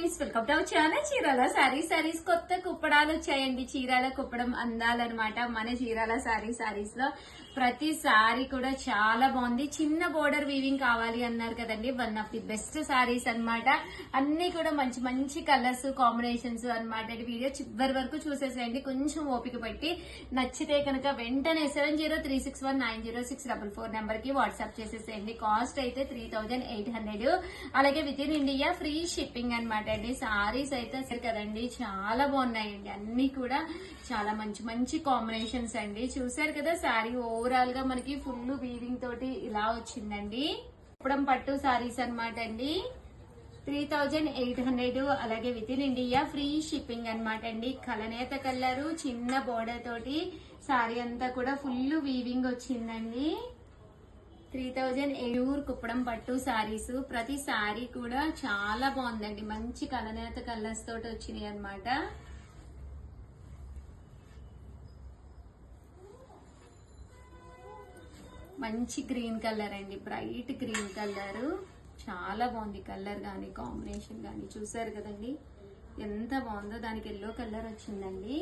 Friends, welcome to our channel Chirala saris కొత్త కుప్పడాలు వచ్చాయండి. చీరాల కుప్పడం అందాలన్నమాట. మన చీరాల సారీస్ లో ప్రతి సారీ కూడా చాలా బాగుంది. చిన్న బోర్డర్ వీవింగ్ కావాలి అన్నారు కదండి, one of the best saris అన్నమాట. అన్ని కూడా మంచి మంచి కలర్స్ కాంబినేషన్స్ అన్నమాట. వీడియో చివరి వరకు చూసేసేయండి, కొంచెం ఓపిక పెట్టి. నచ్చితే కనుక వెంటనే 7036190644 నెంబర్ కి వాట్సాప్ చేసేసేయండి. కాస్ట్ అయితే 3800, అలాగే with in India free shipping అన్నమాట అండి. సారీస్ అయితే కదండి చాలా బాగున్నాయండి. అన్ని కూడా చాలా మంచి మంచి కాంబినేషన్స్ అండి. చూసారు కదా, సారీ ఓవరాల్ గా మనకి ఫుల్ వీవింగ్ తోటి ఇలా వచ్చిందండి. కుప్పడం పట్టు సారీస్ అన్నమాట అండి. 3800, అలాగే with in India free shipping అన్నమాట అండి. కలనేత కలరు, చిన్న బోర్డర్ తోటి సారీ అంతా కూడా ఫుల్ వీవింగ్ వచ్చిందండి. 3800 కుప్పడం పట్టు సారీస్. ప్రతి సారీ కూడా చాలా బాగుందండి. మంచి కలనేత కలర్స్ తోటి వచ్చినాయి అన్నమాట. మంచి గ్రీన్ కలర్ అండి, బ్రైట్ గ్రీన్ కలర్. చాలా బాగుంది కలర్ గానీ కాంబినేషన్ గానీ. చూసారు కదండి ఎంత బాగుందో. దానికి ఎల్లో కలర్ వచ్చిందండి.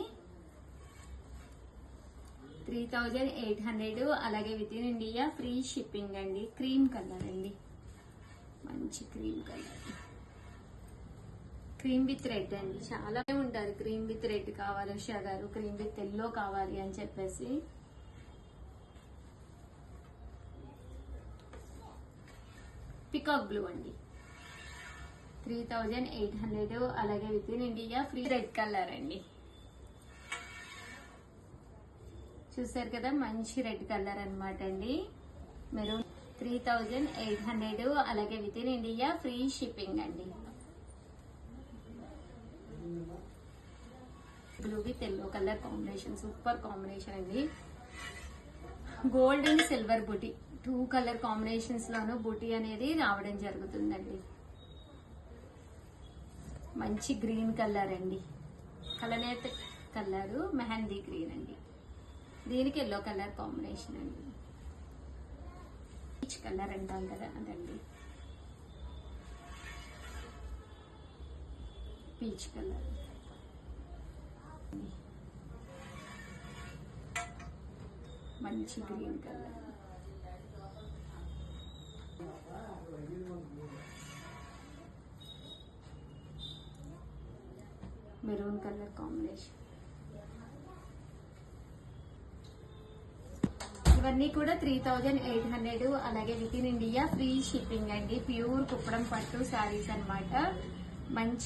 3800, అలాగే with in India free shipping అండి. క్రీమ్ కలర్ అండి, మంచి cream colour. Cream with red అండి. చాలా ఉంటారు క్రీమ్ విత్ రెడ్ కావాలి ఉషా గారు, క్రీమ్ విత్ ఎల్లో కావాలి అని చెప్పేసి. పికాక్ బ్లూ అండి. 3800, అలాగే with in India free red colour అండి. చూసారు కదా, మంచి రెడ్ కలర్ అన్నమాట అండి. మెరూన్. 3800, అలాగే with in India free shipping అండి. Blue with yellow colour combination, super combination అండి. గోల్డ్ అండ్ సిల్వర్ బుటీ, 2 కలర్ కాంబినేషన్స్ లోను బుటీ అనేది రావడం జరుగుతుందండి. మంచి గ్రీన్ కలర్ అండి, కలనేత కలరు, మెహందీ గ్రీన్ అండి. దీనికి ఎల్లో కలర్ కాంబినేషన్ అండి. పీచ్ కలర్ అంటాం కదా అదండి, పీచ్ కలర్. మంచి green colour. Maroon colour combination. ఇవన్నీ కూడా 3800, అలాగే with in India free shipping అండి. ప్యూర్ కుప్పడం పట్టు శారీస్ అన్నమాట. మంచి